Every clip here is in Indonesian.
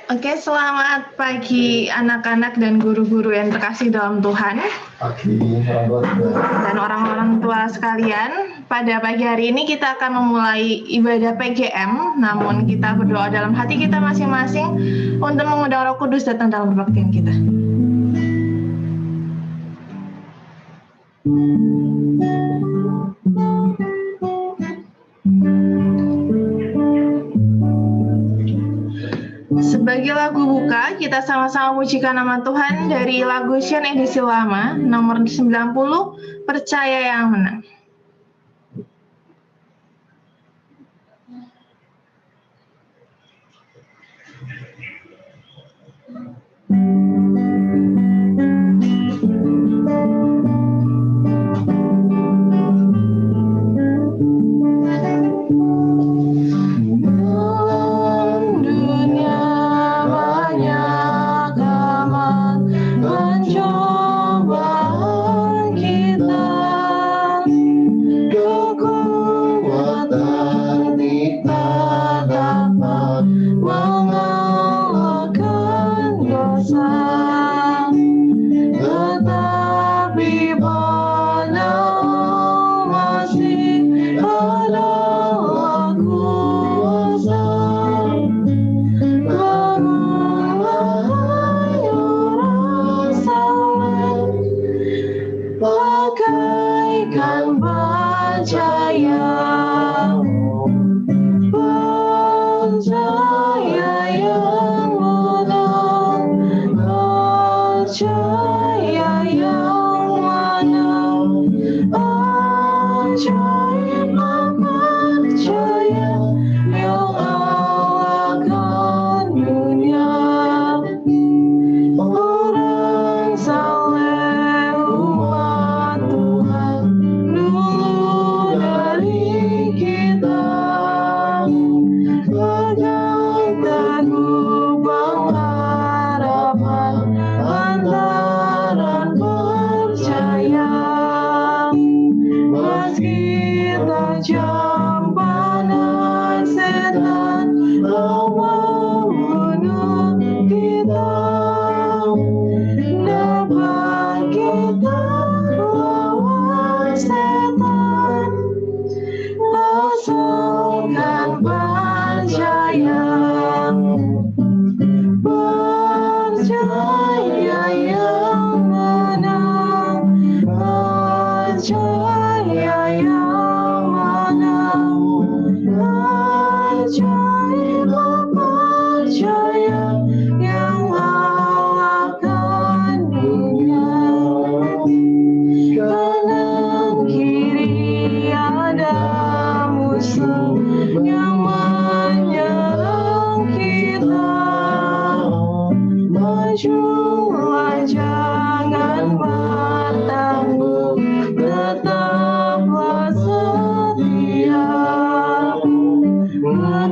Oke, selamat pagi anak-anak dan guru-guru yang terkasih dalam Tuhan. Pagi orang tua juga. Dan orang-orang tua sekalian. Pada pagi hari ini kita akan memulai ibadah PGM, namun kita berdoa dalam hati kita masing-masing untuk mengundang Roh Kudus datang dalam kebaktian kita. Sebagai lagu buka, kita sama-sama pujikan nama Tuhan dari lagu Sion edisi lama, nomor 90, Percaya yang Menang.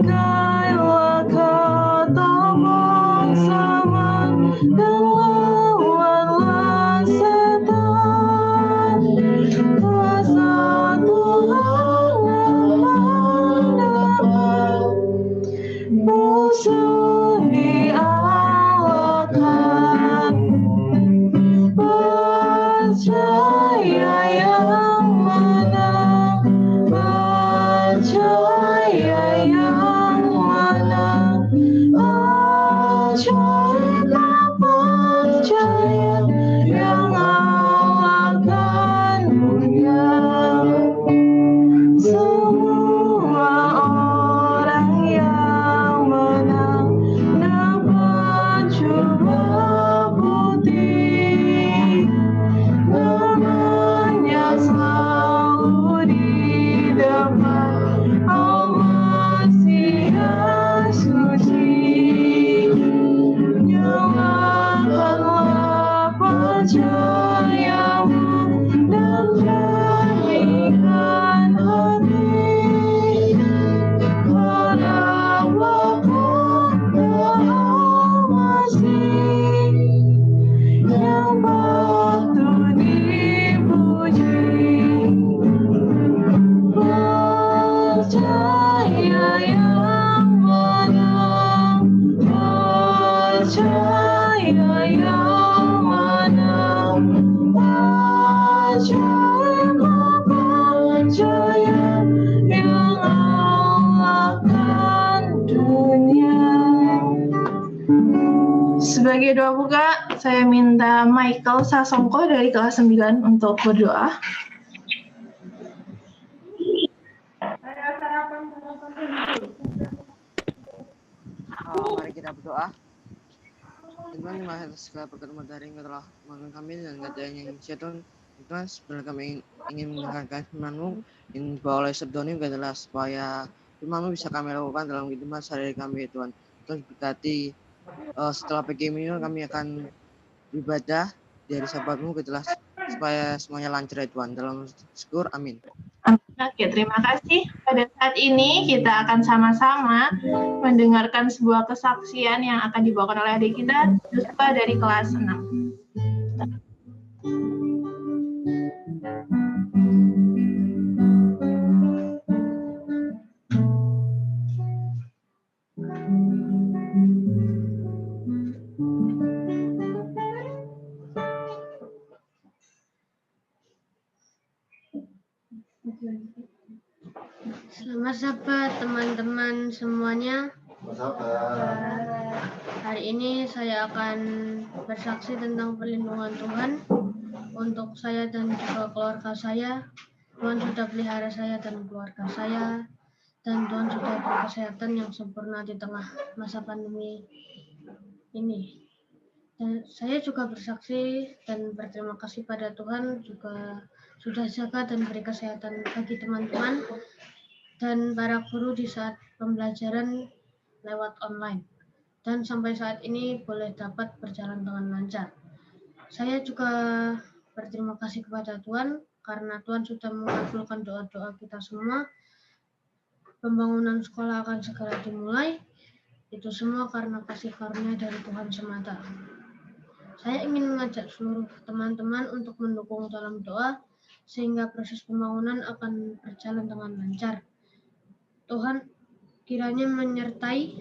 Pakailah kata Sebagai doa buka, saya minta Michael Sasongko dari kelas 9 untuk berdoa. Mari kita berdoa. Tuhan, terima kasih atas segala perkenan dari Engkau telah menolong kami dan kata yang setan. Tuhan, sebenarnya kami ingin mendengarkan firman-Mu, ingin dibawa oleh sabda-Mu adalah supaya firman-Mu bisa kami lakukan dalam kehidupan sehari-hari kami, Tuhan. Tuhan berkati setelah PGM ini kami akan beribadah dari sahabat-Mu adalah supaya semuanya lancar, ya Tuhan. Dalam syukur, amin. Oke, terima kasih. Pada saat ini kita akan sama-sama mendengarkan sebuah kesaksian yang akan dibawakan oleh adik kita, Joshua dari kelas 6. Selamat sahabat teman-teman semuanya. Hari ini saya akan bersaksi tentang perlindungan Tuhan untuk saya dan juga keluarga saya. Tuhan sudah pelihara saya dan keluarga saya, dan Tuhan sudah beri kesehatan yang sempurna di tengah masa pandemi ini. Dan saya juga bersaksi dan berterima kasih pada Tuhan juga sudah jaga dan beri kesehatan bagi teman-teman dan para guru di saat pembelajaran lewat online, dan sampai saat ini boleh dapat berjalan dengan lancar. Saya juga berterima kasih kepada Tuhan karena Tuhan sudah mengabulkan doa-doa kita semua. Pembangunan sekolah akan segera dimulai. Itu semua karena kasih karunia dari Tuhan semata. Saya ingin mengajak seluruh teman-teman untuk mendukung dalam doa sehingga proses pembangunan akan berjalan dengan lancar. Tuhan kiranya menyertai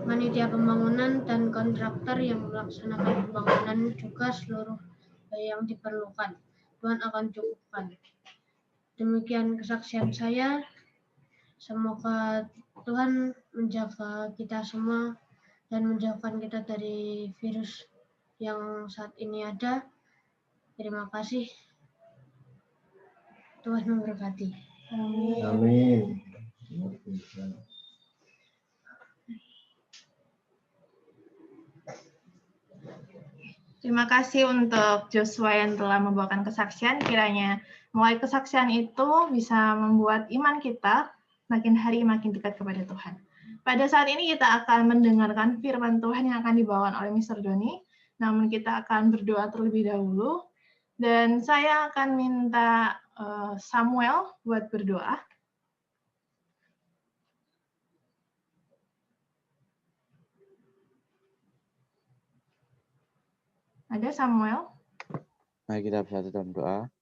panitia pembangunan dan kontraktor yang melaksanakan pembangunan, juga seluruh yang diperlukan. Tuhan akan cukupkan. Demikian kesaksian saya. Semoga Tuhan menjaga kita semua dan menjauhkan kita dari virus yang saat ini ada. Terima kasih. Tuhan memberkati. Amin. Terima kasih untuk Joshua yang telah membawakan kesaksian. Kiranya mulai kesaksian itu bisa membuat iman kita makin hari makin dekat kepada Tuhan. Pada saat ini kita akan mendengarkan firman Tuhan yang akan dibawakan oleh Mr. Doni. Namun kita akan berdoa terlebih dahulu. Dan saya akan minta Samuel buat berdoa. Ada Samuel? Mari kita bersatu dalam doa.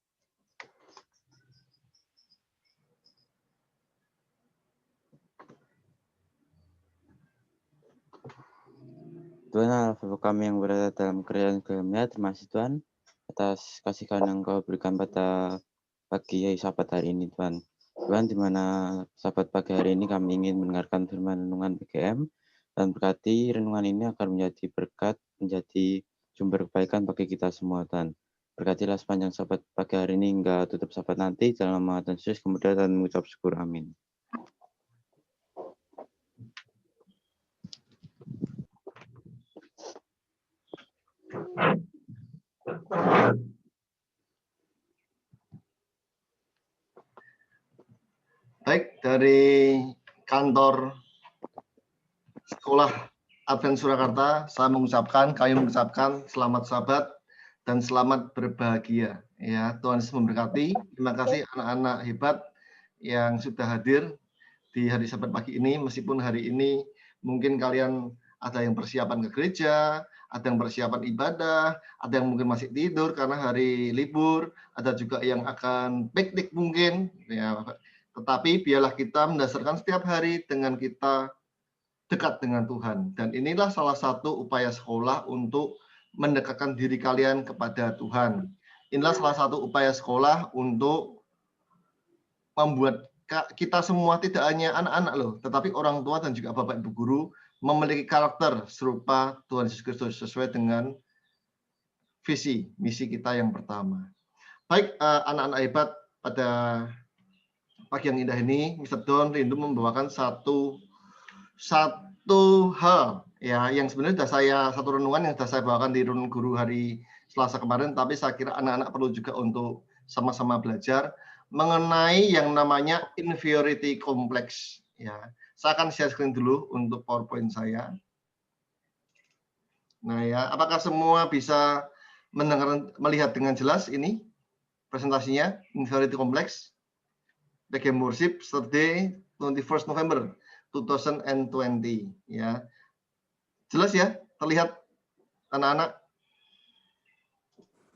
Tuhan Allah Bapa kami yang berada dalam kerajaan Surga, terima kasih Tuhan atas kasih karunia yang Kau berikan pada pagi sahabat hari ini Tuhan. Tuhan, di mana sahabat pagi hari ini kami ingin mendengarkan firman renungan PGM, dan berkati renungan ini akan menjadi berkat, menjadi sumber kebaikan bagi kita semua Tuhan. Berkatilah sepanjang sahabat pagi hari ini hingga tutup sahabat nanti, dalam nama Tuhan Yesus kemudian dan mengucap syukur, amin. Baik, dari kantor Sekolah Advent Surakarta, kami mengucapkan selamat sahabat dan selamat berbahagia. Ya, Tuhan Yesus memberkati. Terima kasih anak-anak hebat yang sudah hadir di hari Sabat pagi ini. Meskipun hari ini mungkin kalian ada yang persiapan ke gereja, ada yang persiapan ibadah, ada yang mungkin masih tidur karena hari libur, ada juga yang akan piknik mungkin. Ya, tetapi biarlah kita mendasarkan setiap hari dengan kita dekat dengan Tuhan. Dan inilah salah satu upaya sekolah untuk mendekatkan diri kalian kepada Tuhan. Inilah salah satu upaya sekolah untuk membuat kita semua tidak hanya anak-anak loh, tetapi orang tua dan juga Bapak Ibu guru memiliki karakter serupa Tuhan Yesus Kristus sesuai dengan visi misi kita yang pertama. Baik, anak-anak hebat, pada pagi yang indah ini Mr. Don rindu membawakan satu hal ya yang sebenarnya satu renungan yang sudah saya bawakan di renungan guru hari Selasa kemarin, tapi saya kira anak-anak perlu juga untuk sama-sama belajar mengenai yang namanya inferiority complex ya. Saya akan share screen dulu untuk PowerPoint saya. Nah ya, apakah semua bisa melihat dengan jelas ini presentasinya inferiority complex? Begin worship Saturday 21 November 2020 ya. Jelas ya? Terlihat anak-anak?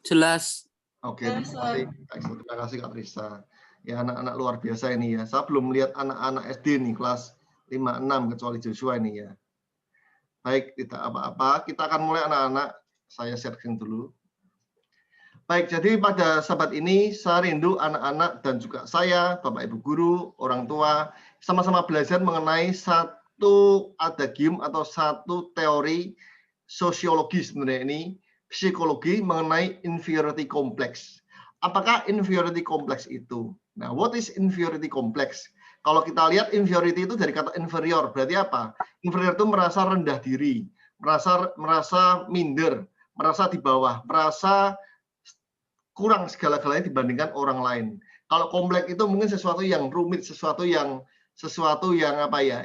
Jelas. Oke, terima kasih Kak Trisa. Ya, anak-anak luar biasa ini ya. Saya belum melihat anak-anak SD nih kelas 5-6 kecuali Joshua ini ya. Baik, tidak apa-apa. Kita akan mulai anak-anak. Saya sharing dulu. Baik, jadi pada sahabat ini saya rindu anak-anak dan juga saya, Bapak Ibu guru, orang tua, sama-sama belajar mengenai satu adagium atau satu teori sosiologi sebenarnya ini, psikologi mengenai inferiority complex. Apakah inferiority complex itu? Nah, what is inferiority complex? Kalau kita lihat inferiority itu dari kata inferior, berarti apa? Inferior itu merasa rendah diri, merasa minder, merasa di bawah, merasa kurang segala-galanya dibandingkan orang lain. Kalau kompleks itu mungkin sesuatu yang rumit, sesuatu yang apa ya,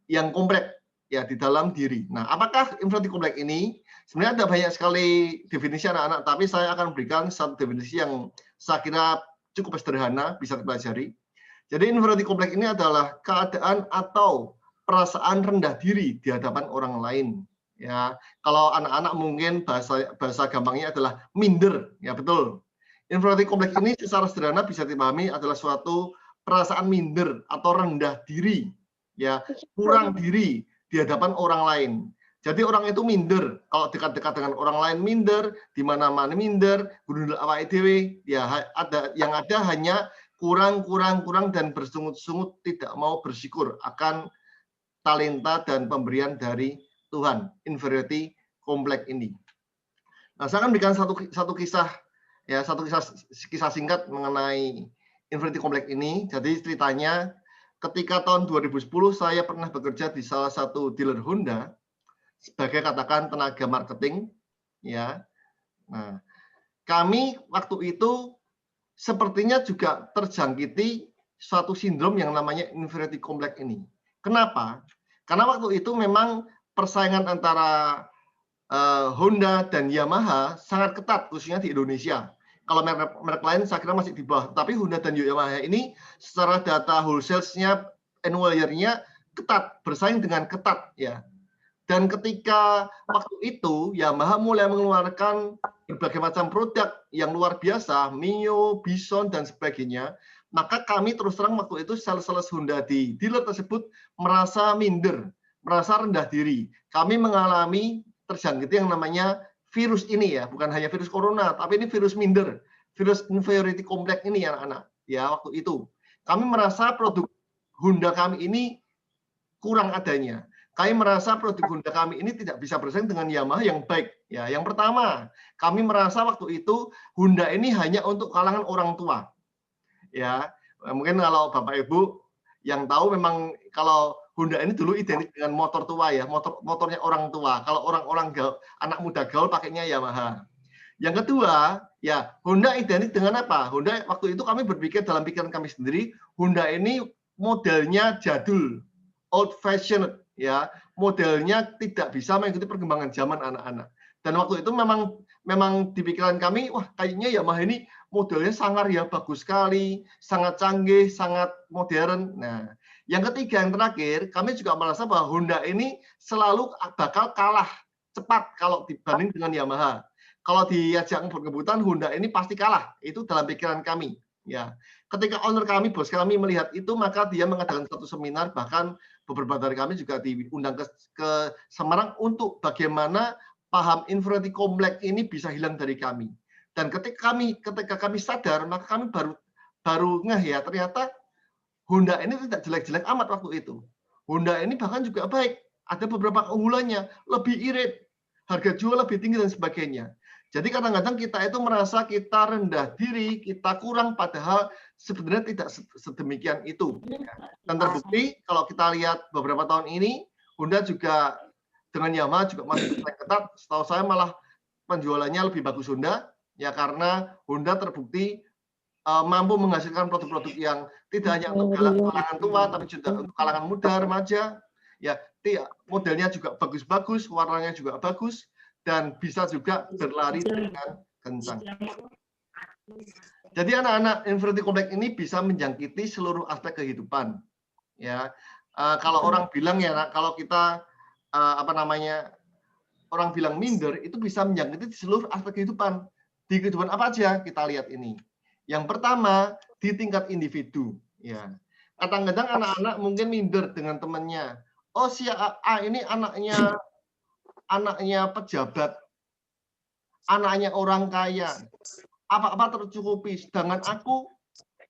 yang kompleks ya di dalam diri. Nah, apakah inferiority kompleks ini? Sebenarnya ada banyak sekali definisi anak-anak, tapi saya akan berikan satu definisi yang saya kira cukup sederhana, bisa dipelajari. Jadi inferiority kompleks ini adalah keadaan atau perasaan rendah diri di hadapan orang lain. Ya, kalau anak-anak mungkin bahasa gampangnya adalah minder, ya betul. Inferiority complex ini secara sederhana bisa dipahami adalah suatu perasaan minder atau rendah diri, ya kurang diri di hadapan orang lain. Jadi orang itu minder, kalau dekat-dekat dengan orang lain minder, di mana-mana minder, gundul awake dhewe, ya yang ada hanya kurang dan bersungut-sungut tidak mau bersyukur akan talenta dan pemberian dari Tuhan, inferiority kompleks ini. Nah, saya akan berikan satu kisah singkat mengenai inferiority kompleks ini. Jadi ceritanya ketika tahun 2010 saya pernah bekerja di salah satu dealer Honda sebagai katakan tenaga marketing ya. Nah, kami waktu itu sepertinya juga terjangkiti suatu sindrom yang namanya inferiority kompleks ini. Kenapa? Karena waktu itu memang persaingan antara Honda dan Yamaha sangat ketat, khususnya di Indonesia. Kalau merek lain saya kira masih di bawah, tapi Honda dan Yamaha ini secara data wholesale-nya, annual year-nya ketat, bersaing dengan ketat ya. Dan ketika waktu itu Yamaha mulai mengeluarkan berbagai macam produk yang luar biasa, Mio, Bison dan sebagainya, maka kami terus terang waktu itu sales Honda di dealer tersebut merasa minder, merasa rendah diri. Kami mengalami terjangkit yang namanya virus ini ya, bukan hanya virus corona, tapi ini virus minder, virus inferiority complex ini anak-anak. Ya, waktu itu kami merasa produk Honda kami ini kurang adanya. Kami merasa produk Honda kami ini tidak bisa bersaing dengan Yamaha yang baik. Ya, yang pertama, kami merasa waktu itu Honda ini hanya untuk kalangan orang tua. Ya, mungkin kalau Bapak Ibu yang tahu memang kalau Honda ini dulu identik dengan motor tua ya, motornya orang tua. Kalau orang-orang anak muda gaul pakainya Yamaha. Yang kedua, ya Honda identik dengan apa? Honda waktu itu kami berpikir dalam pikiran kami sendiri, Honda ini modelnya jadul, old fashioned ya, modelnya tidak bisa mengikuti perkembangan zaman anak-anak. Dan waktu itu memang di pikiran kami, wah kayaknya Yamaha ini modelnya sangar ya, bagus sekali, sangat canggih, sangat modern. Nah, yang ketiga, yang terakhir, kami juga merasa bahwa Honda ini selalu bakal kalah cepat kalau dibanding dengan Yamaha. Kalau diajak ngebut-ngebutan, Honda ini pasti kalah. Itu dalam pikiran kami. Ya, ketika owner kami, bos kami melihat itu, maka dia mengadakan satu seminar. Bahkan beberapa dari kami juga diundang ke Semarang untuk bagaimana paham inferiority complex ini bisa hilang dari kami. Dan ketika kami sadar, maka kami baru ngeh ya, ternyata Honda ini tidak jelek-jelek amat waktu itu. Honda ini bahkan juga baik. Ada beberapa keunggulannya, lebih irit, harga jual lebih tinggi dan sebagainya. Jadi kadang-kadang kita itu merasa kita rendah diri, kita kurang, padahal sebenarnya tidak sedemikian itu. Dan terbukti kalau kita lihat beberapa tahun ini, Honda juga dengan Yamaha juga masih bersaing ketat. Setahu saya malah penjualannya lebih bagus Honda, ya karena Honda terbukti mampu menghasilkan produk-produk yang tidak hanya untuk kalangan tua, tapi juga untuk kalangan muda, remaja. Ya, modelnya juga bagus-bagus, warnanya juga bagus, dan bisa juga berlari dengan kencang. Jadi anak-anak Infinity Complex ini bisa menjangkiti seluruh aspek kehidupan. Ya, kalau orang bilang ya, kalau kita orang bilang minder, itu bisa menjangkiti seluruh aspek kehidupan. Di kehidupan apa aja kita lihat ini. Yang pertama di tingkat individu. Ya, kadang-kadang anak-anak mungkin minder dengan temannya. Oh, si A ini anaknya pejabat, anaknya orang kaya, apa-apa tercukupi, sedangkan aku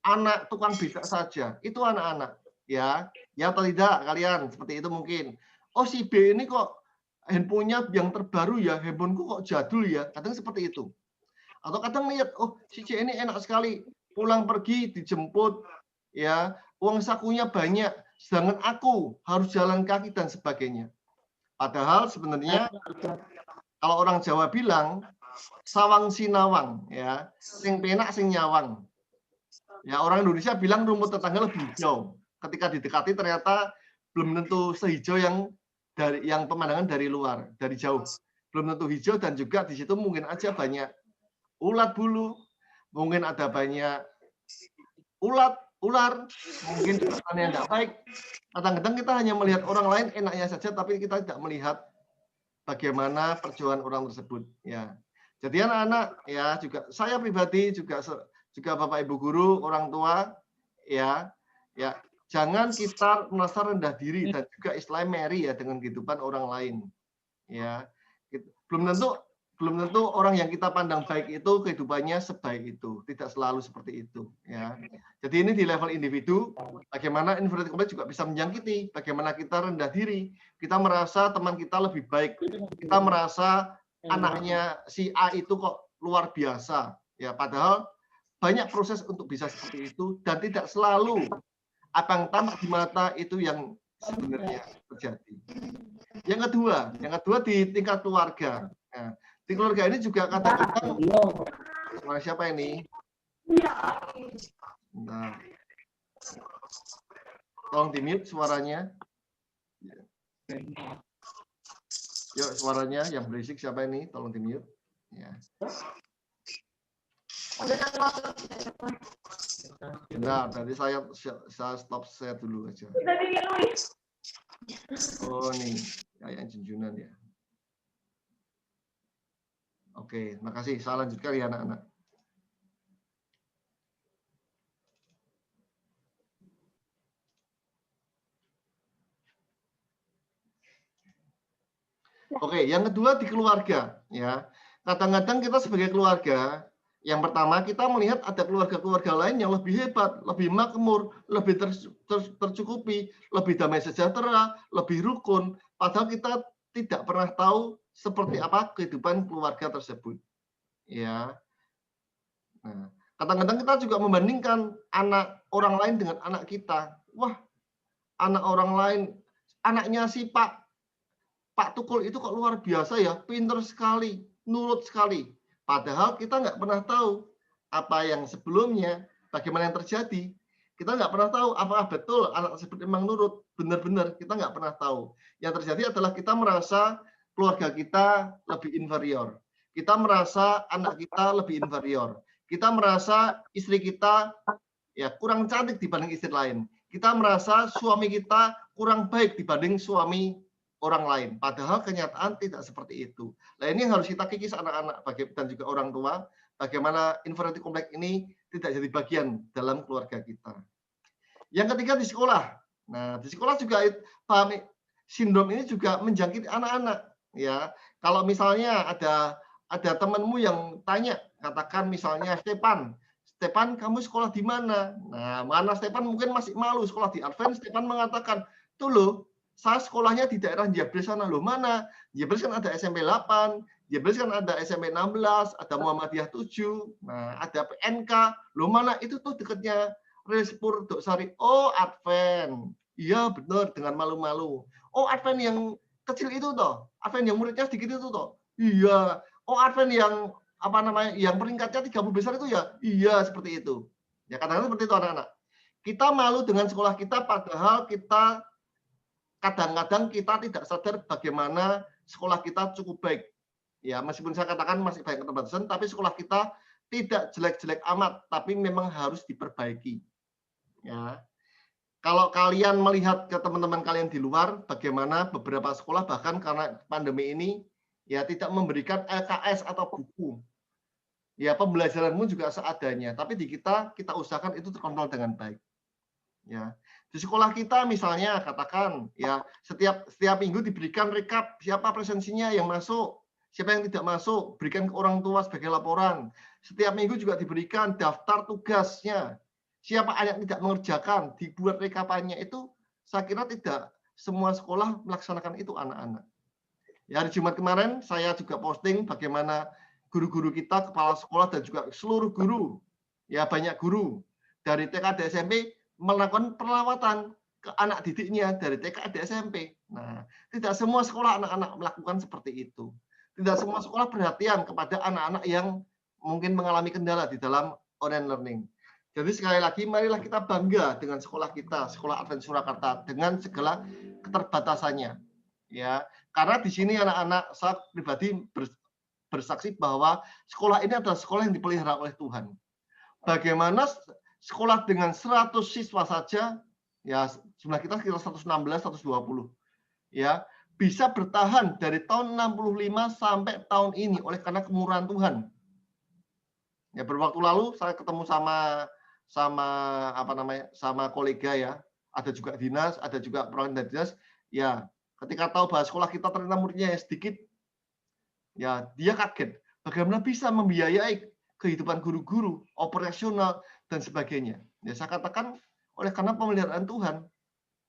anak tukang becak saja. Itu anak-anak, ya atau tidak kalian seperti itu mungkin. Oh, si B ini kok handphonenya yang terbaru ya, handphoneku kok jadul ya, kadang seperti itu. Atau kadang lihat, oh si C ini enak sekali, pulang pergi dijemput, ya uang sakunya banyak, sedangkan aku harus jalan kaki dan sebagainya. Padahal sebenarnya kalau orang Jawa bilang sawang sinawang, ya sing penak sing nyawang. Ya orang Indonesia bilang rumput tetangga lebih hijau. Ketika didekati ternyata belum tentu sehijau yang pemandangan dari luar, dari jauh. Belum tentu hijau dan juga di situ mungkin aja banyak ulat bulu, mungkin ada banyak ular, mungkin pertanian yang tidak baik. Kadang-kadang kita hanya melihat orang lain enaknya saja, tapi kita tidak melihat bagaimana perjuangan orang tersebut. Ya, jadi anak-anak ya juga saya pribadi juga Bapak Ibu guru, orang tua, ya jangan kita merasa rendah diri dan juga istilahnya merry ya dengan kehidupan orang lain. Ya, belum tentu orang yang kita pandang baik itu kehidupannya sebaik itu, tidak selalu seperti itu. Ya, jadi ini di level individu, bagaimana Infinity Complex juga bisa menjangkiti, bagaimana kita rendah diri, kita merasa teman kita lebih baik, kita merasa anaknya si A itu kok luar biasa, ya padahal banyak proses untuk bisa seperti itu dan tidak selalu apa yang tampak di mata itu yang sebenarnya terjadi. Yang kedua di tingkat keluarga. Nah, di keluarga ini juga kadang-kadang siapa ini? Nah, tolong di-mute suaranya. Yuk suaranya yang berisik siapa ini? Tolong di-mute. Ya. Nah, tadi saya stop share dulu aja. Oh nih, kayak junjunan ya. Oke, makasih. Saya lanjutkan ya anak-anak. Oke, yang kedua di keluarga, ya. Kadang-kadang kita sebagai keluarga, yang pertama kita melihat ada keluarga-keluarga lain yang lebih hebat, lebih makmur, lebih tercukupi, lebih damai sejahtera, lebih rukun. Padahal kita tidak pernah tahu seperti apa kehidupan keluarga tersebut. Ya. Nah, kadang-kadang kita juga membandingkan anak orang lain dengan anak kita. Wah, anak orang lain, anaknya si Pak Tukul itu kok luar biasa ya, pinter sekali, nurut sekali. Padahal kita nggak pernah tahu apa yang sebelumnya, bagaimana yang terjadi. Kita nggak pernah tahu apakah betul anak tersebut memang nurut, benar-benar kita nggak pernah tahu. Yang terjadi adalah kita merasa keluarga kita lebih inferior. Kita merasa anak kita lebih inferior. Kita merasa istri kita ya kurang cantik dibanding istri lain. Kita merasa suami kita kurang baik dibanding suami orang lain. Padahal kenyataan tidak seperti itu. Nah ini yang harus kita kikis anak-anak dan juga orang tua. Bagaimana Infinity Complex ini tidak jadi bagian dalam keluarga kita. Yang ketiga di sekolah. Nah di sekolah juga paham sindrom ini juga menjangkiti anak-anak. Ya, kalau misalnya ada temanmu yang tanya, katakan misalnya Stepan Stefan, kamu sekolah di mana? Nah, mana Stefan mungkin masih malu sekolah di Advent. Stefan mengatakan, tuh loh, saya sekolahnya di daerah Jabres sana. Loh, mana? Jabres kan ada SMP 8, Jabres kan ada SMP 16, ada Muhammadiyah 7, nah, ada PNK. Loh, mana? Itu tuh dekatnya Respur Doksari. Oh, Advent. Iya, benar, dengan malu-malu. Oh, Advent yang kecil itu toh. Advent yang muridnya sedikit itu toh. Iya. Oh, Advent yang apa namanya, yang peringkatnya 30 besar itu ya, iya seperti itu. Ya kadang-kadang seperti itu anak-anak. Kita malu dengan sekolah kita, padahal kita kadang-kadang kita tidak sadar bagaimana sekolah kita cukup baik. Ya meskipun saya katakan masih banyak keterbatasan, tapi sekolah kita tidak jelek-jelek amat, tapi memang harus diperbaiki. Ya. Kalau kalian melihat ke teman-teman kalian di luar, bagaimana beberapa sekolah bahkan karena pandemi ini ya tidak memberikan LKS atau buku. Ya pembelajaranmu juga seadanya, tapi di kita usahakan itu terkontrol dengan baik. Ya, di sekolah kita misalnya katakan ya setiap minggu diberikan rekap siapa presensinya yang masuk, siapa yang tidak masuk, berikan ke orang tua sebagai laporan. Setiap minggu juga diberikan daftar tugasnya. Siapa anak yang tidak mengerjakan, dibuat rekapannya itu. Saya kira tidak semua sekolah melaksanakan itu anak-anak. Ya, hari Jumat kemarin saya juga posting bagaimana guru-guru kita, kepala sekolah, dan juga seluruh guru, ya banyak guru, dari TK dan SMP melakukan perawatan ke anak didiknya dari TK dan SMP. Nah, tidak semua sekolah anak-anak melakukan seperti itu. Tidak semua sekolah perhatian kepada anak-anak yang mungkin mengalami kendala di dalam online learning. Jadi sekali lagi, marilah kita bangga dengan sekolah kita, Sekolah Advent Surakarta, dengan segala keterbatasannya. Ya, karena di sini anak-anak, saya pribadi bersaksi bahwa sekolah ini adalah sekolah yang dipelihara oleh Tuhan. Bagaimana sekolah dengan 100 siswa saja, ya jumlah kita sekitar 116, 120, ya bisa bertahan dari tahun 65 sampai tahun ini oleh karena kemurahan Tuhan. Ya beberapa waktu lalu saya ketemu sama kolega ya, ada juga dinas, ada juga perwakilan dinas, ya ketika tahu bahwa sekolah kita ternyata muridnya sedikit, ya dia kaget bagaimana bisa membiayai kehidupan guru-guru, operasional dan sebagainya. Ya saya katakan oleh karena pemeliharaan Tuhan.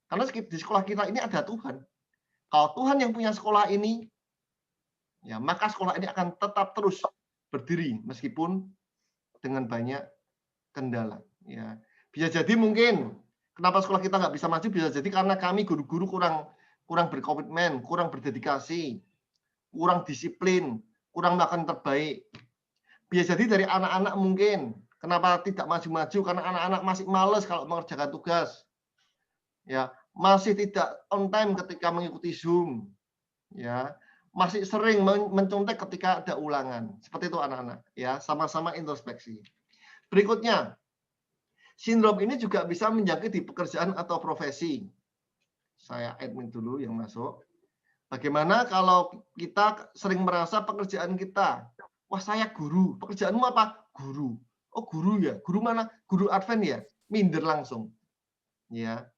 Karena di sekolah kita ini ada Tuhan. Kalau Tuhan yang punya sekolah ini, ya maka sekolah ini akan tetap terus berdiri meskipun dengan banyak kendala. Ya bisa jadi mungkin kenapa sekolah kita nggak bisa maju, bisa jadi karena kami guru-guru kurang berkomitmen, kurang berdedikasi, kurang disiplin, kurang melakukan terbaik. Bisa jadi dari anak-anak mungkin kenapa tidak maju-maju, karena anak-anak masih males kalau mengerjakan tugas. Ya, masih tidak on time ketika mengikuti Zoom. Ya, masih sering mencontek ketika ada ulangan. Seperti itu anak-anak, ya, sama-sama introspeksi. Berikutnya, sindrom ini juga bisa menjangkit di pekerjaan atau profesi. Saya admin dulu yang masuk. Bagaimana kalau kita sering merasa pekerjaan kita, wah saya guru, pekerjaanmu apa? Guru. Oh guru ya, guru mana? Guru Advent ya, minder langsung. Ya,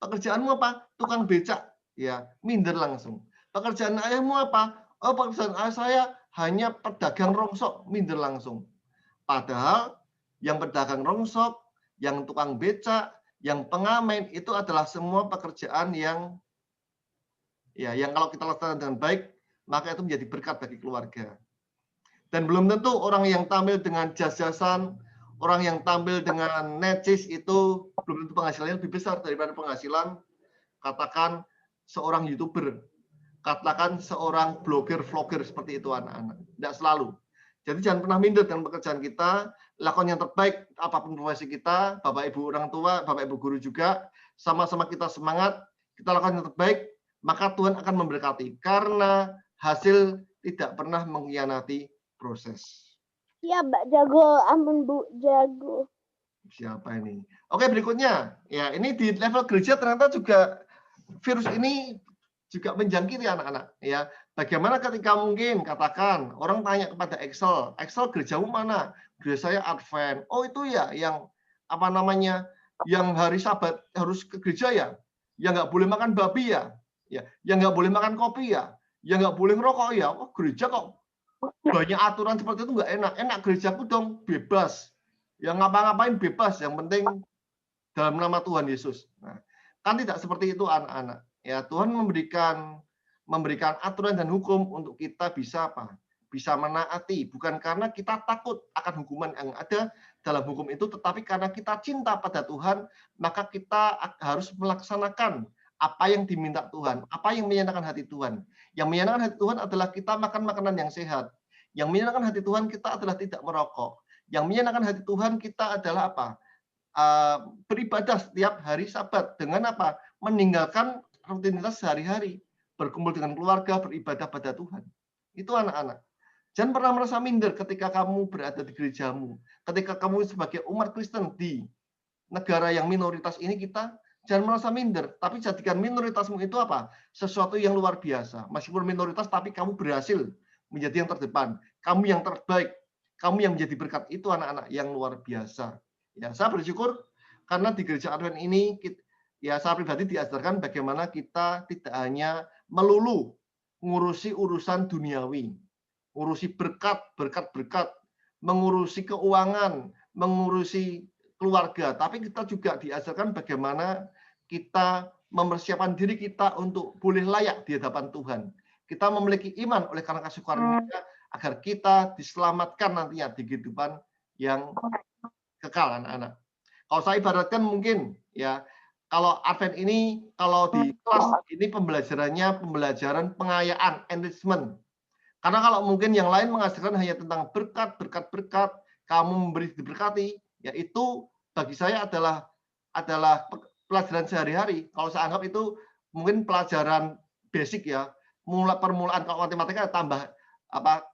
pekerjaanmu apa? Tukang becak, ya, minder langsung. Pekerjaan ayahmu apa? Oh pekerjaan ayah saya hanya pedagang rongsok, minder langsung. Padahal yang pedagang rongsok, yang tukang becak, yang pengamen itu adalah semua pekerjaan yang kalau kita lakukan dengan baik, maka itu menjadi berkat bagi keluarga. Dan belum tentu orang yang tampil dengan jas-jasan, orang yang tampil dengan necis itu belum tentu penghasilannya lebih besar daripada penghasilan katakan seorang YouTuber, katakan seorang blogger, vlogger, seperti itu anak-anak. Tidak selalu. Jadi jangan pernah minder dengan pekerjaan kita, lakukan yang terbaik apapun profesi kita, Bapak Ibu orang tua, Bapak Ibu guru juga, sama-sama kita semangat, kita lakukan yang terbaik, maka Tuhan akan memberkati karena hasil tidak pernah mengkhianati proses. Ya, Mbak Jago, ampun Bu, Jago. Siapa ini? Oke, berikutnya. Ya, ini di level gereja ternyata juga virus ini juga menjangkiti anak-anak. Ya, bagaimana ketika mungkin katakan orang tanya kepada Excel gerejamu mana? Gereja saya Advent. Oh itu ya, yang apa namanya? Yang hari Sabat harus ke gereja ya? Yang nggak boleh makan babi ya? Ya, yang nggak boleh makan kopi ya? Yang nggak boleh ngerokok ya? Oh gereja kok banyak aturan seperti itu nggak enak. Enak gerejaku dong, bebas. yang ngapa-ngapain bebas, yang penting dalam nama Tuhan Yesus. Nah, kan tidak seperti itu anak-anak. Ya, Tuhan memberikan aturan dan hukum untuk kita bisa apa? Bisa menaati, bukan karena kita takut akan hukuman yang ada dalam hukum itu, tetapi karena kita cinta pada Tuhan, maka kita harus melaksanakan apa yang diminta Tuhan, apa yang menyenangkan hati Tuhan. Yang menyenangkan hati Tuhan adalah kita makan makanan yang sehat. Yang menyenangkan hati Tuhan kita adalah tidak merokok. Yang menyenangkan hati Tuhan kita adalah apa? Beribadah setiap hari Sabat dengan apa? Meninggalkan rutinitas sehari-hari, berkumpul dengan keluarga, beribadah pada Tuhan. Itu anak-anak. Jangan pernah merasa minder ketika kamu berada di gerejamu, ketika kamu sebagai umat Kristen di negara yang minoritas ini, kita jangan merasa minder, tapi jadikan minoritasmu itu apa? Sesuatu yang luar biasa. Meskipun minoritas, tapi kamu berhasil menjadi yang terdepan. Kamu yang terbaik. Kamu yang menjadi berkat. Itu anak-anak yang luar biasa. Ya, saya bersyukur karena di gereja Advent ini, ya saya pribadi diajarkan bagaimana kita tidak hanya melulu mengurusi urusan duniawi, mengurusi berkat, mengurusi keuangan, mengurusi keluarga, tapi kita juga diajarkan bagaimana kita mempersiapkan diri kita untuk boleh layak di hadapan Tuhan. Kita memiliki iman oleh karena kasih karunia agar kita diselamatkan nantinya di kehidupan yang kekal, anak-anak. Kalau saya ibaratkan mungkin ya, kalau Advent ini, kalau di kelas ini pembelajaran pengayaan, enrichment. Karena kalau mungkin yang lain mengajarkan hanya tentang berkat, kamu memberi diberkati, ya itu bagi saya adalah pelajaran sehari-hari. Kalau saya anggap itu mungkin pelajaran basic ya, permulaan. Kalau matematika tambah apa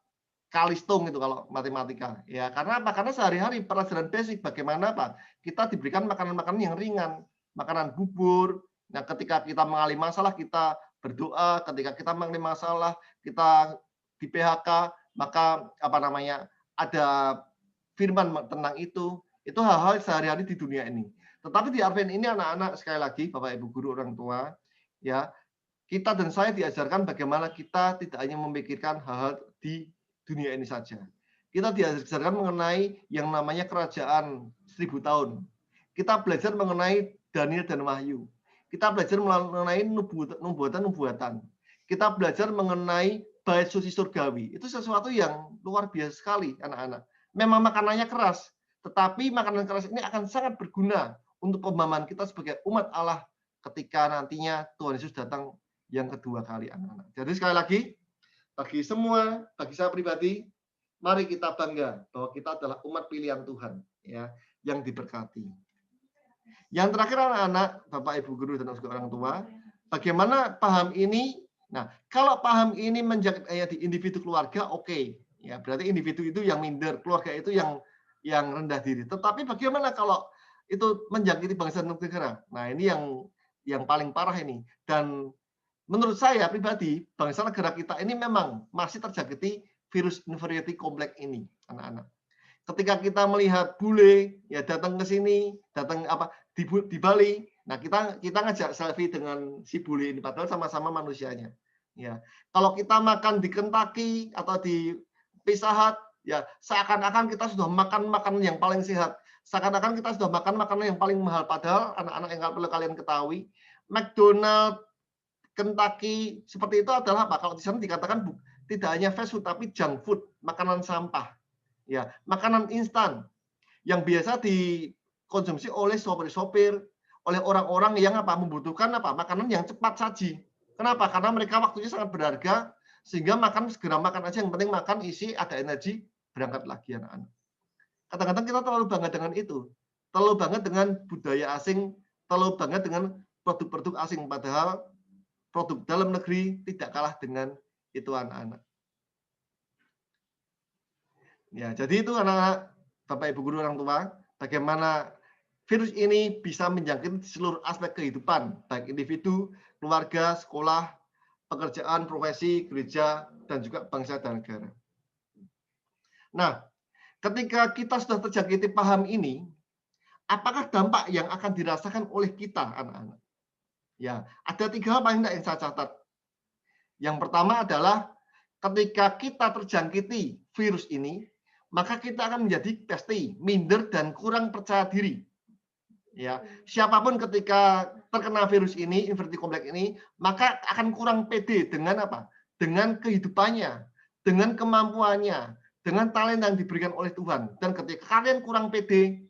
kalistung itu kalau matematika. Ya, karena apa? Karena sehari-hari pelajaran basic bagaimana apa? Kita diberikan makanan-makanan yang ringan, makanan bubur. Nah, ketika kita mengalami masalah kita berdoa, ketika kita mengalami masalah kita di PHK, maka apa namanya? Ada firman tentang itu hal-hal sehari-hari di dunia ini. Tetapi di Advent ini anak-anak, sekali lagi Bapak Ibu guru orang tua, ya, kita dan saya diajarkan bagaimana kita tidak hanya memikirkan hal-hal di dunia ini saja. Kita diajarkan mengenai yang namanya kerajaan 1000 tahun. Kita belajar mengenai Daniel dan Wahyu. Kita belajar mengenai nubuatan. Kita belajar mengenai bait suci surgawi. Itu sesuatu yang luar biasa sekali, anak-anak. Memang makanannya keras, tetapi makanan keras ini akan sangat berguna untuk pemahaman kita sebagai umat Allah ketika nantinya Tuhan Yesus datang yang kedua kali, anak-anak. Jadi sekali lagi, bagi semua, bagi saya pribadi, mari kita bangga bahwa kita adalah umat pilihan Tuhan, ya, yang diberkati. Yang terakhir anak-anak, Bapak Ibu guru dan orang tua, bagaimana paham ini? Nah, kalau paham ini menjangkit di individu keluarga, oke. Ya, berarti individu itu yang minder, keluarga itu yang rendah diri. Tetapi bagaimana kalau itu menjangkiti bangsa dan negara? Nah, ini yang paling parah ini. Dan menurut saya pribadi, bangsa negara kita ini memang masih terjangkiti virus inferiority complex ini, anak-anak. Ketika kita melihat bule ya datang ke sini, datang apa di Bali, nah kita ngajak selfie dengan si bule ini, padahal sama-sama manusianya. Ya, kalau kita makan di Kentucky atau di Pizza Hut, ya seakan-akan kita sudah makan makanan yang paling sehat, seakan-akan kita sudah makan makanan yang paling mahal, padahal anak-anak yang perlu kalian ketahui, McDonald, Kentucky seperti itu adalah apa? Kalau di sana dikatakan tidak hanya fast food tapi junk food, makanan sampah. Ya, makanan instan yang biasa dikonsumsi oleh sopir-sopir, oleh orang-orang yang apa? Membutuhkan apa? Makanan yang cepat saji. Kenapa? Karena mereka waktunya sangat berharga sehingga segera makan aja, yang penting makan, isi, ada energi, berangkat lagi anak-anak. Kadang-kadang kita terlalu bangga dengan itu. Terlalu bangga dengan budaya asing, terlalu bangga dengan produk-produk asing, padahal produk dalam negeri tidak kalah dengan itu anak-anak. Ya, jadi itu anak-anak, Bapak Ibu guru orang tua, bagaimana virus ini bisa menjangkiti seluruh aspek kehidupan, baik individu, keluarga, sekolah, pekerjaan, profesi, gereja, dan juga bangsa dan negara. Nah, ketika kita sudah terjangkiti paham ini, apakah dampak yang akan dirasakan oleh kita, anak-anak? Ya, ada 3 hal paling tidak yang saya catat. Yang pertama adalah ketika kita terjangkiti virus ini, maka kita akan menjadi pasti minder dan kurang percaya diri. Ya, siapapun ketika terkena virus ini, inverted complex ini, maka akan kurang pede dengan apa? Dengan kehidupannya, dengan kemampuannya, dengan talenta yang diberikan oleh Tuhan. Dan ketika kalian kurang pede,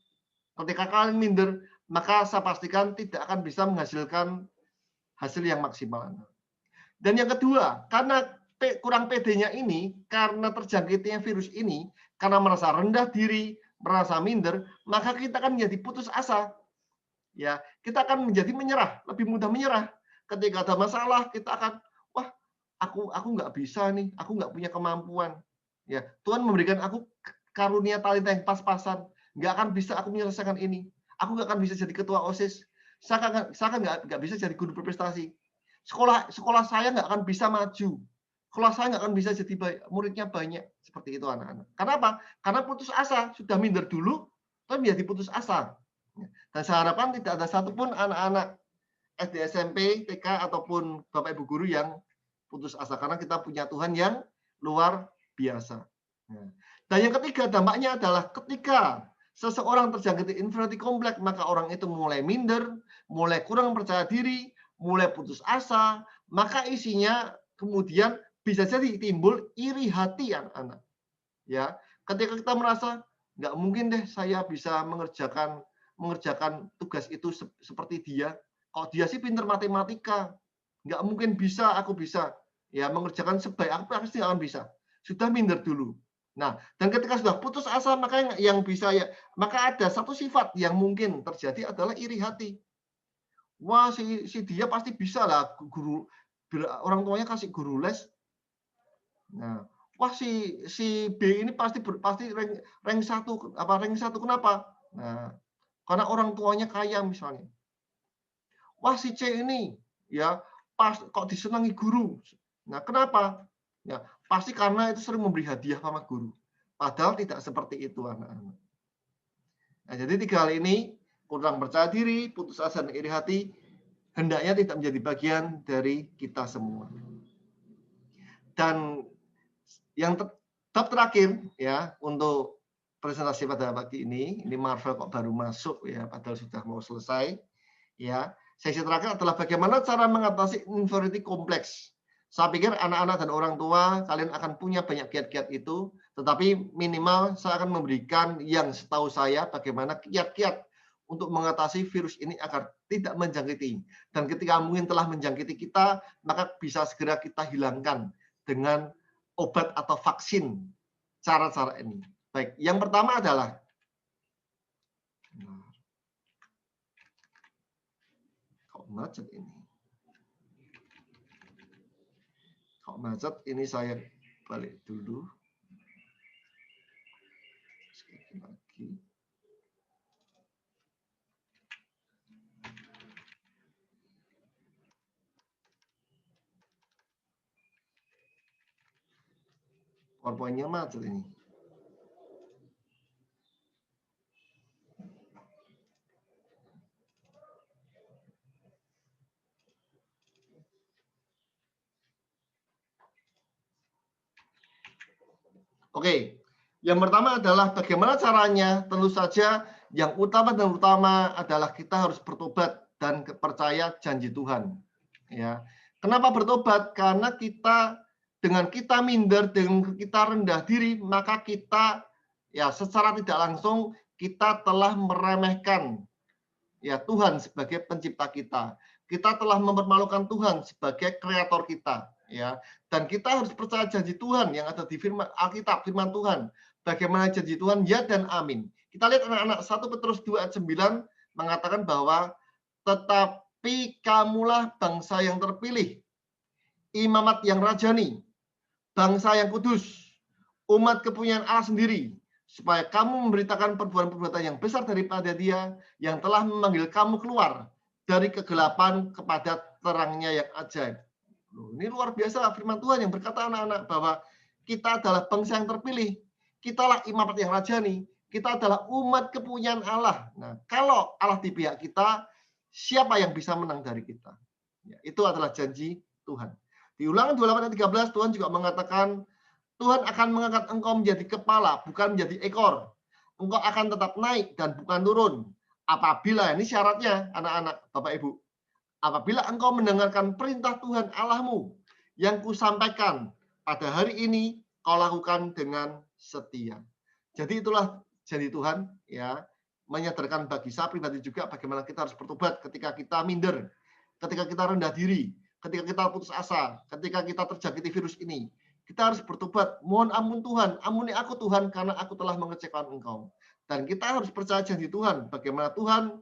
ketika kalian minder, maka saya pastikan tidak akan bisa menghasilkan hasil yang maksimal. Dan yang kedua, karena kurang pedenya ini, karena terjangkitnya virus ini, karena merasa rendah diri, merasa minder, maka kita akan menjadi putus asa. Ya, kita akan menjadi menyerah, lebih mudah menyerah. Ketika ada masalah, kita akan, wah, aku nggak bisa nih, aku nggak punya kemampuan. Ya, Tuhan memberikan aku karunia talenta yang pas-pasan, nggak akan bisa aku menyelesaikan ini. Aku nggak akan bisa jadi ketua OSIS. Saya nggak bisa jadi guru berprestasi. Sekolah saya nggak akan bisa maju. Sekolah saya nggak akan bisa jadi muridnya banyak. Seperti itu anak-anak. Kenapa? Karena putus asa, sudah minder dulu, terus menjadi putus asa. Dan saya harapkan tidak ada satupun anak-anak SD, SMP, TK, ataupun Bapak Ibu guru yang putus asa. Karena kita punya Tuhan yang luar biasa. Dan yang ketiga, dampaknya adalah ketika seseorang terjangkit inverted complex, maka orang itu mulai minder, mulai kurang percaya diri, mulai putus asa, maka isinya kemudian bisa jadi timbul iri hati anak-anak. Ya, ketika kita merasa nggak mungkin deh saya bisa mengerjakan tugas itu seperti dia. Kalau dia sih pintar matematika, nggak mungkin bisa, aku bisa. Ya, mengerjakan sebaik aku pasti akan bisa. Sudah minder dulu. Nah, dan ketika sudah putus asa, maka yang bisa maka ada satu sifat yang mungkin terjadi adalah iri hati. Wah, si dia pasti bisa lah, guru orang tuanya kasih guru les. Nah, wah si B ini pasti rank 1 kenapa? Nah, karena orang tuanya kaya misalnya. Wah si C ini ya pas kok disenangi guru. Nah kenapa? Ya pasti karena itu sering memberi hadiah sama guru. Padahal tidak seperti itu anak-anak. Nah, jadi 3 hal ini, kurang percaya diri, putus asa dan iri hati, hendaknya tidak menjadi bagian dari kita semua. Dan yang terakhir ya untuk presentasi pada pagi ini Marvel kok baru masuk ya, padahal sudah mau selesai. Ya, sesi terakhir adalah bagaimana cara mengatasi infertility complex. Saya pikir anak-anak dan orang tua kalian akan punya banyak kiat-kiat itu, tetapi minimal saya akan memberikan yang setahu saya bagaimana kiat-kiat untuk mengatasi virus ini agar tidak menjangkiti. Dan ketika mungkin telah menjangkiti kita, maka bisa segera kita hilangkan dengan obat atau vaksin cara-cara ini. Baik, yang pertama adalah kok macet ini. Kok macet ini, saya balik dulu. Sekali lagi. PowerPoint-nya macet ini. Oke, yang pertama adalah bagaimana caranya. Tentu saja yang utama dan utama adalah kita harus bertobat dan percaya janji Tuhan. Ya, kenapa bertobat? Karena dengan kita minder, dengan kita rendah diri, maka kita ya secara tidak langsung kita telah meremehkan ya Tuhan sebagai pencipta kita. Kita telah mempermalukan Tuhan sebagai kreator kita. Ya, dan kita harus percaya janji Tuhan yang ada di firman Alkitab, firman Tuhan. Bagaimana janji Tuhan? Ya dan amin. Kita lihat anak-anak 1 Petrus 2 ayat 9 mengatakan bahwa tetapi kamulah bangsa yang terpilih, imamat yang rajani, bangsa yang kudus, umat kepunyaan Allah sendiri, supaya kamu memberitakan perbuatan-perbuatan yang besar daripada Dia yang telah memanggil kamu keluar dari kegelapan kepada terangnya yang ajaib. Ini luar biasa firman Tuhan yang berkata anak-anak bahwa kita adalah bangsa yang terpilih, kitalah imamat yang rajani, kita adalah umat kepunyaan Allah. Nah, kalau Allah di pihak kita, siapa yang bisa menang dari kita? Ya, itu adalah janji Tuhan. Di Ulangan 28 ayat 13 Tuhan juga mengatakan, Tuhan akan mengangkat engkau menjadi kepala, bukan menjadi ekor. Engkau akan tetap naik dan bukan turun. Apabila, ini syaratnya anak-anak, Bapak Ibu. Apabila engkau mendengarkan perintah Tuhan Allahmu yang kusampaikan pada hari ini, kau lakukan dengan setia. Jadi itulah janji Tuhan, ya, menyadarkan bagi saya pribadi juga bagaimana kita harus bertobat ketika kita minder, ketika kita rendah diri, ketika kita putus asa, ketika kita terjangkiti virus ini. Kita harus bertobat, mohon ampun Tuhan, ampuni aku Tuhan karena aku telah mengecewakan Engkau. Dan kita harus percaya janji Tuhan, bagaimana Tuhan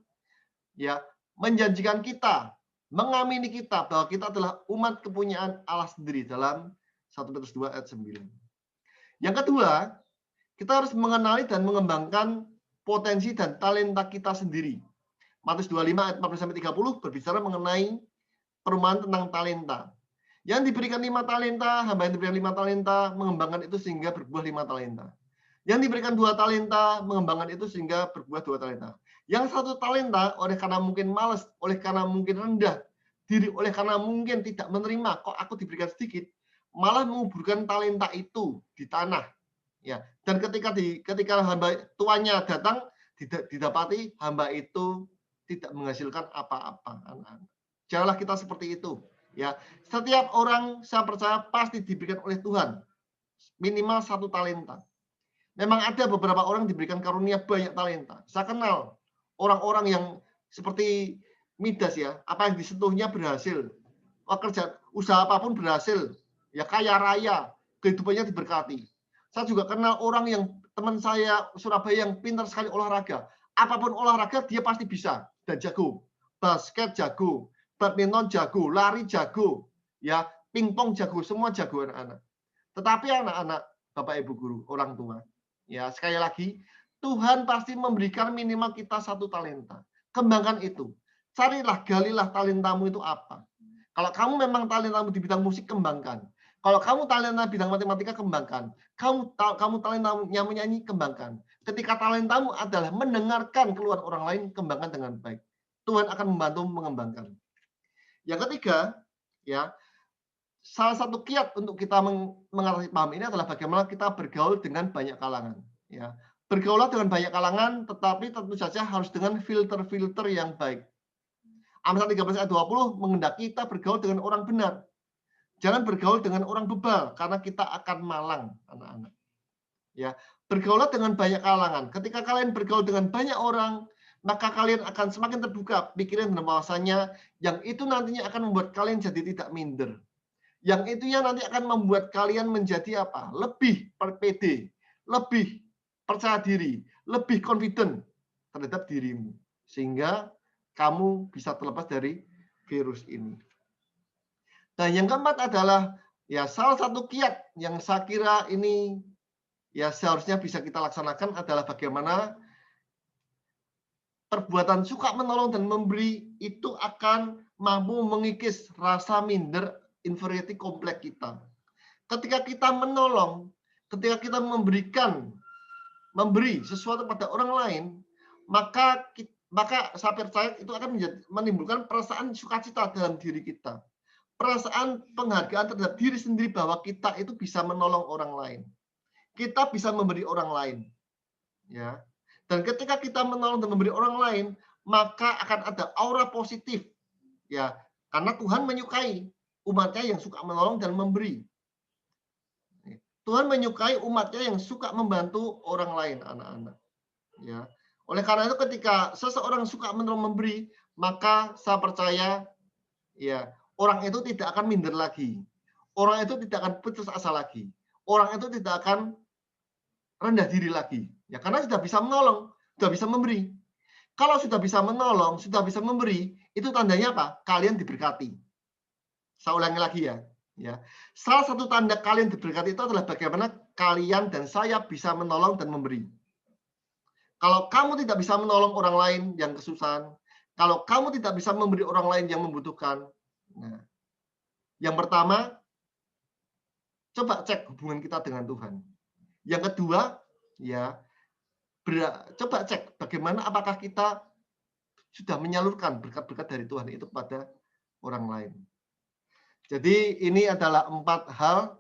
ya menjanjikan kita, mengamini kita bahwa kita adalah umat kepunyaan Allah sendiri dalam 1 Petrus 2 ayat 9. Yang kedua, kita harus mengenali dan mengembangkan potensi dan talenta kita sendiri. Matius 25 ayat 40-30 berbicara mengenai perumpamaan tentang talenta. Yang diberikan 5 talenta, hamba yang diberikan 5 talenta, mengembangkan itu sehingga berbuah 5 talenta. Yang diberikan 2 talenta, mengembangkan itu sehingga berbuah 2 talenta. Yang 1 talenta, oleh karena mungkin malas, oleh karena mungkin rendah diri, oleh karena mungkin tidak menerima, kok aku diberikan sedikit, malah menguburkan talenta itu di tanah. Ya, dan ketika hamba tuannya datang, didapati hamba itu tidak menghasilkan apa-apa. Janganlah kita seperti itu. Ya, setiap orang saya percaya pasti diberikan oleh Tuhan minimal 1 talenta. Memang ada beberapa orang diberikan karunia banyak talenta. Saya kenal orang-orang yang seperti Midas ya, apa yang disentuhnya berhasil, kerja usaha apapun berhasil, ya kaya raya, kehidupannya diberkati. Saya juga kenal orang yang teman saya Surabaya yang pintar sekali olahraga. Apapun olahraga dia pasti bisa dan jago. Basket jago, badminton jago, lari jago, ya pingpong jago, semua jago anak-anak. Tetapi anak-anak, Bapak Ibu guru, orang tua, ya sekali lagi Tuhan pasti memberikan minimal kita 1 talenta. Kembangkan itu. Carilah, galilah talentamu itu apa. Kalau kamu memang talentamu di bidang musik, kembangkan. Kalau kamu talenta bidang matematika, kembangkan. Kamu talentanya menyanyi, kembangkan. Ketika talentamu adalah mendengarkan keluhan orang lain, kembangkan dengan baik. Tuhan akan membantu mengembangkan. Yang ketiga, ya, salah satu kiat untuk kita mengatasi paham ini adalah bagaimana kita bergaul dengan banyak kalangan. Ya, bergaulah dengan banyak kalangan, tetapi tentu saja harus dengan filter-filter yang baik. Amsal 13 ayat 20 menghendaki kita bergaul dengan orang benar. Jangan bergaul dengan orang bebal, karena kita akan malang, anak-anak. Ya, bergaulah dengan banyak kalangan. Ketika kalian bergaul dengan banyak orang, maka kalian akan semakin terbuka pikiran dan wawasannya, yang itu nantinya akan membuat kalian jadi tidak minder. Yang itu yang nanti akan membuat kalian menjadi apa? Lebih pede, lebih percaya diri, lebih confident terhadap dirimu. Sehingga kamu bisa terlepas dari virus ini. Dan yang keempat adalah ya salah satu kiat yang saya kira ini ya seharusnya bisa kita laksanakan adalah bagaimana perbuatan suka menolong dan memberi itu akan mampu mengikis rasa minder, inferiority kompleks kita. Ketika kita menolong, ketika kita memberi sesuatu pada orang lain, maka saya percaya itu akan menimbulkan perasaan sukacita dalam diri kita. Perasaan penghargaan terhadap diri sendiri bahwa kita itu bisa menolong orang lain. Kita bisa memberi orang lain. Ya. Dan ketika kita menolong dan memberi orang lain, maka akan ada aura positif. Ya, karena Tuhan menyukai umatnya yang suka menolong dan memberi. Tuhan menyukai umatnya yang suka membantu orang lain, anak-anak. Ya. Oleh karena itu ketika seseorang suka menolong memberi, maka saya percaya ya, orang itu tidak akan minder lagi. Orang itu tidak akan putus asa lagi. Orang itu tidak akan rendah diri lagi. Ya, karena sudah bisa menolong, sudah bisa memberi. Kalau sudah bisa menolong, sudah bisa memberi, itu tandanya apa? Kalian diberkati. Saya ulangi lagi ya. Ya. Salah satu tanda kalian diberkati itu adalah bagaimana kalian dan saya bisa menolong dan memberi. Kalau kamu tidak bisa menolong orang lain yang kesusahan, kalau kamu tidak bisa memberi orang lain yang membutuhkan, nah, yang pertama, coba cek hubungan kita dengan Tuhan. Yang kedua, ya, coba cek bagaimana apakah kita sudah menyalurkan berkat-berkat dari Tuhan itu kepada orang lain. Jadi ini adalah 4 hal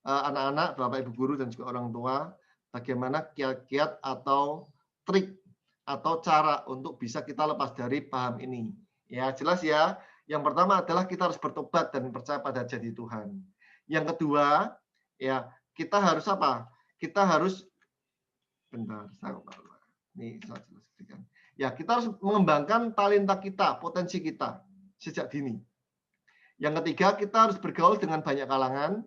anak-anak, Bapak Ibu guru dan juga orang tua, bagaimana kiat-kiat atau trik atau cara untuk bisa kita lepas dari paham ini. Ya, jelas ya. Yang pertama adalah kita harus bertobat dan percaya pada janji Tuhan. Yang kedua, ya, kita harus apa? Kita harus Ya, kita harus mengembangkan talenta kita, potensi kita sejak dini. Yang ketiga, kita harus bergaul dengan banyak kalangan.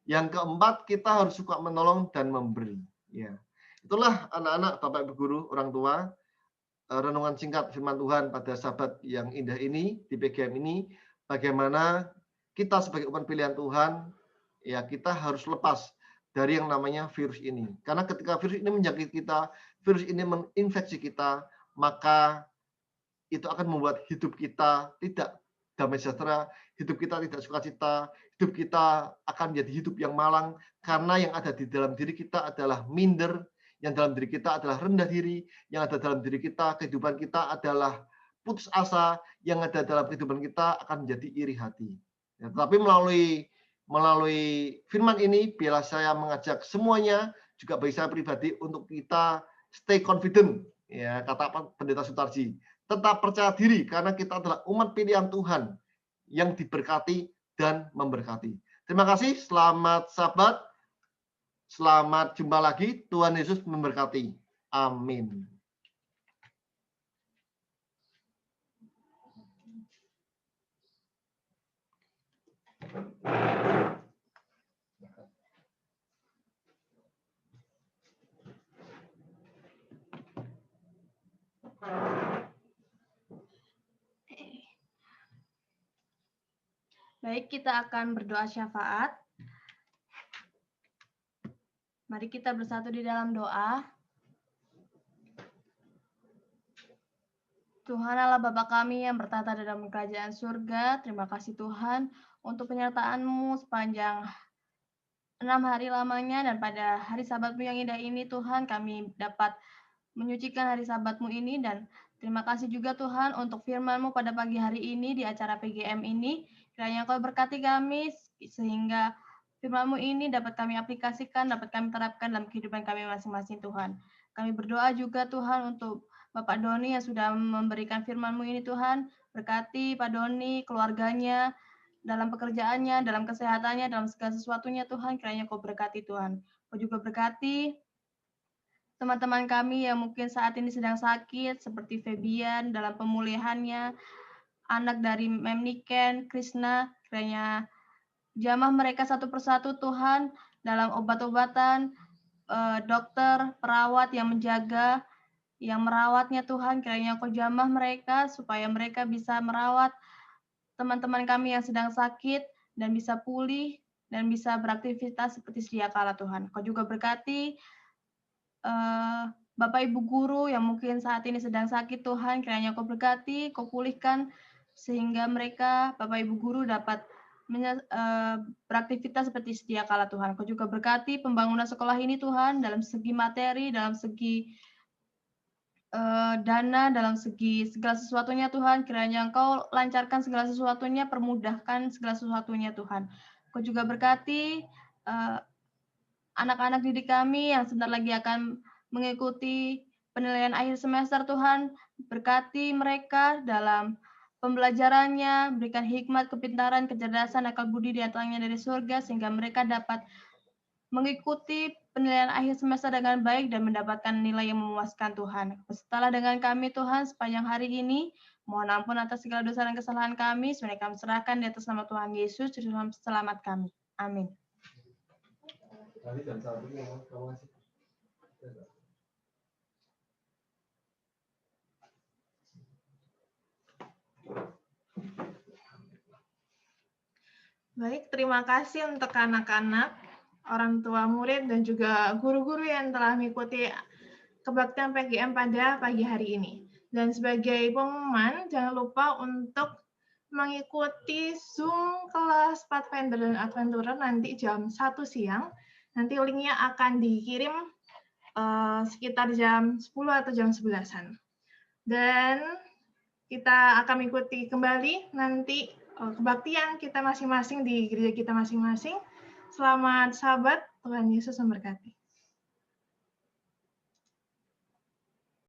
Yang keempat, kita harus suka menolong dan memberi. Ya, itulah anak-anak, Bapak Ibu guru, orang tua, renungan singkat firman Tuhan pada Sabat yang indah ini di PGM ini. Bagaimana kita sebagai umat pilihan Tuhan, ya kita harus lepas dari yang namanya virus ini. Karena ketika virus ini menjangkit kita, virus ini menginfeksi kita, maka itu akan membuat hidup kita tidak damai sejahtera, hidup kita tidak sukacita, hidup kita akan menjadi hidup yang malang, karena yang ada di dalam diri kita adalah minder, yang dalam diri kita adalah rendah diri, yang ada dalam diri kita, kehidupan kita adalah putus asa, yang ada dalam kehidupan kita akan menjadi iri hati. Ya, tetapi melalui firman ini, bila saya mengajak semuanya, juga bagi saya pribadi, untuk kita stay confident, ya kata Pendeta Sutarji, tetap percaya diri, karena kita adalah umat pilihan Tuhan yang diberkati dan memberkati. Terima kasih, selamat Sabat, selamat jumpa lagi, Tuhan Yesus memberkati. Amin. Baik, kita akan berdoa syafaat. Mari kita bersatu di dalam doa. Tuhan Allah Bapa kami yang bertata dalam kerajaan surga, terima kasih Tuhan untuk penyertaan-Mu sepanjang 6 hari lamanya, dan pada hari Sabat-Mu yang indah ini Tuhan kami dapat menyucikan hari Sabat-Mu ini, dan terima kasih juga Tuhan untuk firman-Mu pada pagi hari ini di acara PGM ini. Kiranya Kau berkati kami sehingga firman-Mu ini dapat kami aplikasikan, dapat kami terapkan dalam kehidupan kami masing-masing Tuhan. Kami berdoa juga Tuhan untuk Bapak Doni yang sudah memberikan firman-Mu ini Tuhan. Berkati Pak Doni, keluarganya, dalam pekerjaannya, dalam kesehatannya, dalam segala sesuatunya Tuhan. Kiranya Kau berkati Tuhan. Kau juga berkati teman-teman kami yang mungkin saat ini sedang sakit, seperti Febian dalam pemulihannya, anak dari Mem Niken, Krishna, kiranya jamah mereka satu persatu Tuhan, dalam obat-obatan, dokter, perawat yang menjaga, yang merawatnya Tuhan, kiranya Kau jamah mereka, supaya mereka bisa merawat teman-teman kami yang sedang sakit, dan bisa pulih, dan bisa beraktivitas seperti sedia kala Tuhan. Kau juga berkati Bapak Ibu guru yang mungkin saat ini sedang sakit Tuhan, kiranya Kau berkati, Kau pulihkan, sehingga mereka, Bapak Ibu guru dapat beraktivitas seperti sedia kala Tuhan. Kau juga berkati pembangunan sekolah ini Tuhan, dalam segi materi, dalam segi dana, dalam segi segala sesuatunya Tuhan, kiranya Engkau lancarkan segala sesuatunya, permudahkan segala sesuatunya Tuhan. Kau juga berkati anak-anak didik kami yang sebentar lagi akan mengikuti penilaian akhir semester Tuhan, berkati mereka dalam pembelajarannya, berikan hikmat, kepintaran, kecerdasan, akal budi datangnya dari surga, sehingga mereka dapat mengikuti penilaian akhir semester dengan baik dan mendapatkan nilai yang memuaskan Tuhan. Besertalah dengan kami Tuhan sepanjang hari ini. Mohon ampun atas segala dosa dan kesalahan kami. Sebenarnya kami serahkan di atas nama Tuhan Yesus, Juru Selamat kami. Amin. Baik, terima kasih untuk anak-anak, orang tua murid, dan juga guru-guru yang telah mengikuti kebaktian PGM pada pagi hari ini. Dan sebagai pengumuman, jangan lupa untuk mengikuti Zoom kelas Pathfinder dan Adventurer nanti jam 1 siang. Nanti linknya akan dikirim sekitar jam 10 atau jam 11-an. Dan kita akan mengikuti kembali nanti kebaktian kita masing-masing di gereja kita masing-masing Selamat sahabat, Tuhan Yesus memberkati.